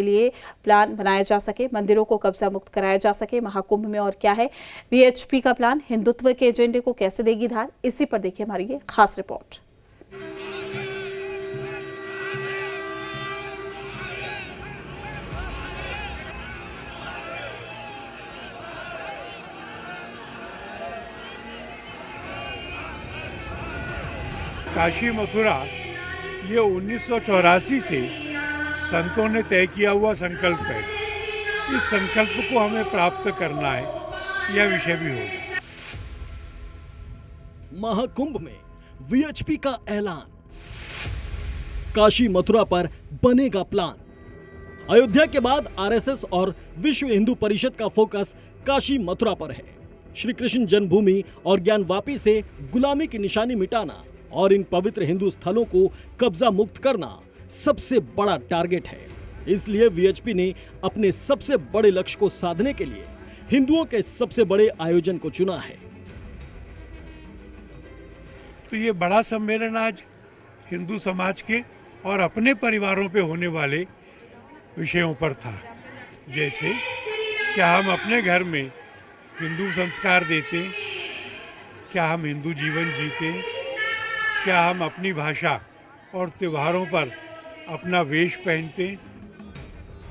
के लिए प्लान बनाया जा सके, मंदिरों को कब्जा मुक्त कराया जा सके। महाकुंभ में और क्या है वीएचपी का प्लान, हिंदुत्व के एजेंडे को कैसे देगी धार, इसी पर देखिए हमारी ये खास रिपोर्ट। काशी मथुरा ये 1984 से संतों ने तय किया हुआ संकल्प है। इस संकल्प को हमें प्राप्त करना है, यह विषय भी होगा। महाकुंभ में वीएचपी का ऐलान, काशी मथुरा पर बनेगा प्लान। अयोध्या के बाद आरएसएस और विश्व हिंदू परिषद का फोकस काशी मथुरा पर है। श्री कृष्ण जन्मभूमि और ज्ञानवापी से गुलामी की निशानी मिटाना और इन पवित्र हिंदू स्थलों को कब्जा मुक्त करना सबसे बड़ा टारगेट है। इसलिए वीएचपी ने अपने सबसे बड़े लक्ष्य को साधने के लिए हिंदुओं के सबसे बड़े आयोजन को चुना है। तो ये बड़ा सम्मेलन आज हिंदू समाज के और अपने परिवारों पे होने वाले विषयों पर था। जैसे क्या हम अपने घर में हिंदू संस्कार देते, क्या हम हिंदू जीवन जीते, क्या हम अपनी भाषा और त्योहारों पर अपना वेश पहनते।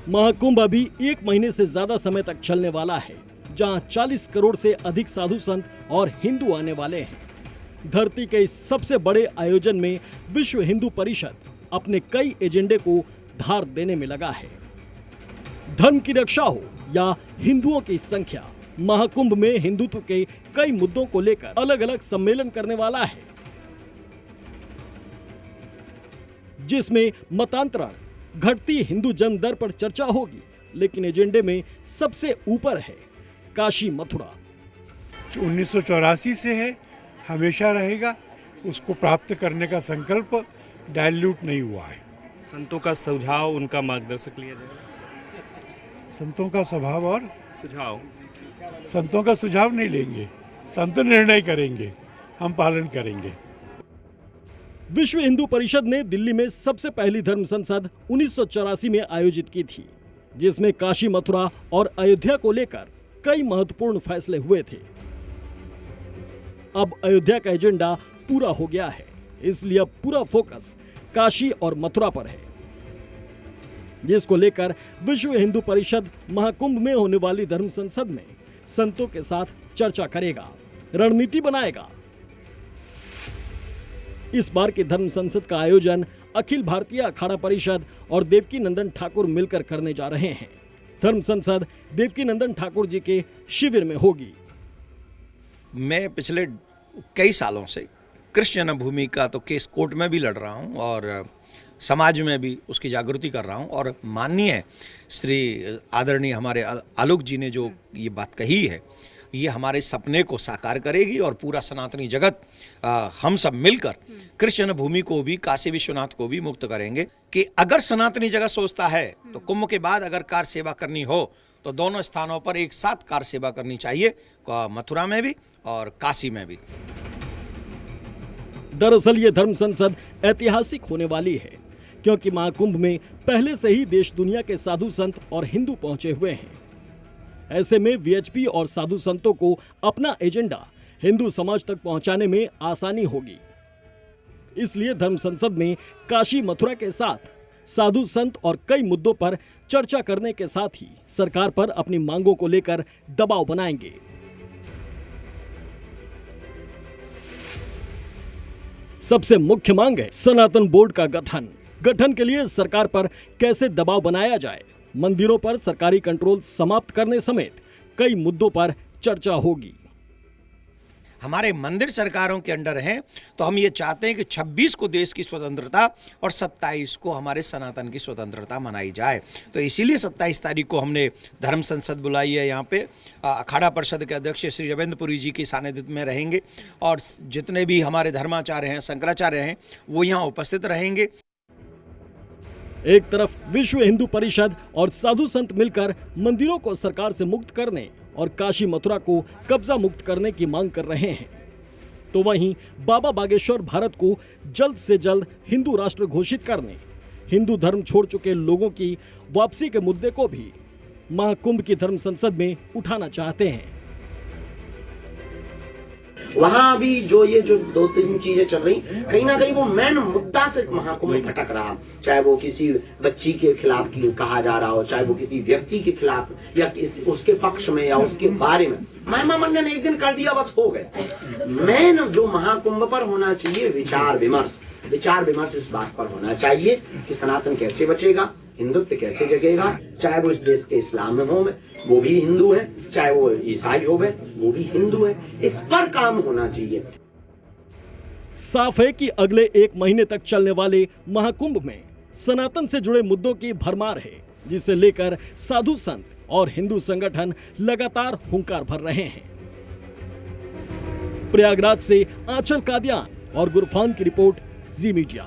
महाकुंभ अभी 1 महीने से ज्यादा समय तक चलने वाला है, जहां 40 करोड़ से अधिक साधु संत और हिंदू आने वाले हैं। धरती के इस सबसे बड़े आयोजन में विश्व हिंदू परिषद अपने कई एजेंडे को धार देने में लगा है। धर्म की रक्षा हो या हिंदुओं की संख्या, महाकुंभ में हिंदुत्व के कई मुद्दों को लेकर अलग अलग सम्मेलन करने वाला है, जिसमें मतांतरण, घटती हिंदू जन्म दर पर चर्चा होगी। लेकिन एजेंडे में सबसे ऊपर है काशी मथुरा। 1984 से है, हमेशा रहेगा। उसको प्राप्त करने का संकल्प डाइल्यूट नहीं हुआ है। संतों का सुझाव, उनका मार्गदर्शक लिया जाएगा। संतों का स्वभाव और सुझाव, संतों का सुझाव नहीं लेंगे, संत निर्णय करेंगे, हम पालन करेंगे। विश्व हिंदू परिषद ने दिल्ली में सबसे पहली धर्म संसद 1984 में आयोजित की थी, जिसमें काशी मथुरा और अयोध्या को लेकर कई महत्वपूर्ण फैसले हुए थे। अब अयोध्या का एजेंडा पूरा हो गया है, इसलिए अब पूरा फोकस काशी और मथुरा पर है, जिसको लेकर विश्व हिंदू परिषद महाकुंभ में होने वाली धर्म संसद में संतों के साथ चर्चा करेगा, रणनीति बनाएगा। इस बार के धर्म संसद का आयोजन अखिल भारतीय अखाड़ा परिषद और देवकी नंदन ठाकुर मिलकर करने जा रहे हैं। धर्म संसद देवकी नंदन ठाकुर जी के शिविर में होगी। मैं पिछले कई सालों से कृष्ण जन्मभूमि का तो केस कोर्ट में भी लड़ रहा हूं और समाज में भी उसकी जागृति कर रहा हूं, और माननीय श्री आदरणीय हमारे आलोक जी ने जो ये बात कही है, ये हमारे सपने को साकार करेगी और पूरा सनातनी जगत हम सब मिलकर कृष्ण भूमि को भी, काशी विश्वनाथ को भी मुक्त करेंगे। कि अगर सनातनी जगत सोचता है तो कुंभ के बाद अगर कार सेवा करनी हो तो दोनों स्थानों पर एक साथ कार सेवा करनी चाहिए, मथुरा में भी और काशी में भी। दरअसल ये धर्म संसद ऐतिहासिक होने वाली है, क्योंकि महाकुंभ में पहले से ही देश दुनिया के साधु संत और हिंदू पहुंचे हुए हैं। ऐसे में वीएचपी और साधु संतों को अपना एजेंडा हिंदू समाज तक पहुंचाने में आसानी होगी। इसलिए धर्म संसद में काशी मथुरा के साथ साधु संत और कई मुद्दों पर चर्चा करने के साथ ही सरकार पर अपनी मांगों को लेकर दबाव बनाएंगे। सबसे मुख्य मांग है सनातन बोर्ड का गठन के लिए सरकार पर कैसे दबाव बनाया जाए, मंदिरों पर सरकारी कंट्रोल समाप्त करने समेत कई मुद्दों पर चर्चा होगी। हमारे मंदिर सरकारों के अंडर हैं, तो हम ये चाहते हैं कि 26 को देश की स्वतंत्रता और 27 को हमारे सनातन की स्वतंत्रता मनाई जाए। तो इसीलिए 27 तारीख को हमने धर्म संसद बुलाई है। यहाँ पे अखाड़ा परिषद के अध्यक्ष श्री रविंद्रपुरी जी की सानिध्य में रहेंगे और जितने भी हमारे धर्माचार्य हैं, शंकराचार्य हैं, वो यहाँ उपस्थित रहेंगे। एक तरफ विश्व हिंदू परिषद और साधु संत मिलकर मंदिरों को सरकार से मुक्त करने और काशी मथुरा को कब्जा मुक्त करने की मांग कर रहे हैं, तो वहीं बाबा बागेश्वर भारत को जल्द से जल्द हिंदू राष्ट्र घोषित करने, हिंदू धर्म छोड़ चुके लोगों की वापसी के मुद्दे को भी महाकुंभ की धर्म संसद में उठाना चाहते हैं। वहां भी जो 2-3 चीजें चल रही, कहीं ना कहीं वो मेन मुद्दा से महाकुंभ भटक रहा, चाहे वो किसी बच्ची के खिलाफ कहा जा रहा हो, चाहे वो किसी व्यक्ति के खिलाफ या उसके पक्ष में या उसके बारे में। महिमा मंडन एक दिन कर दिया, बस हो गया। मेन जो महाकुंभ पर होना चाहिए विचार विमर्श इस बात पर होना चाहिए कि सनातन कैसे बचेगा, हिंदुत्व कैसे जगेगा, चाहे वो इस देश के इस्लाम में हो वो भी हिंदू है, चाहे वो ईसाई हो वो भी हिंदू है, इस पर काम होना चाहिए। साफ है कि अगले 1 महीने तक चलने वाले महाकुंभ में सनातन से जुड़े मुद्दों की भरमार है, जिसे लेकर साधु संत और हिंदू संगठन लगातार हुंकार भर रहे हैं। प्रयागराज से आंचल कादियान और गुरफान की रिपोर्ट, जी मीडिया।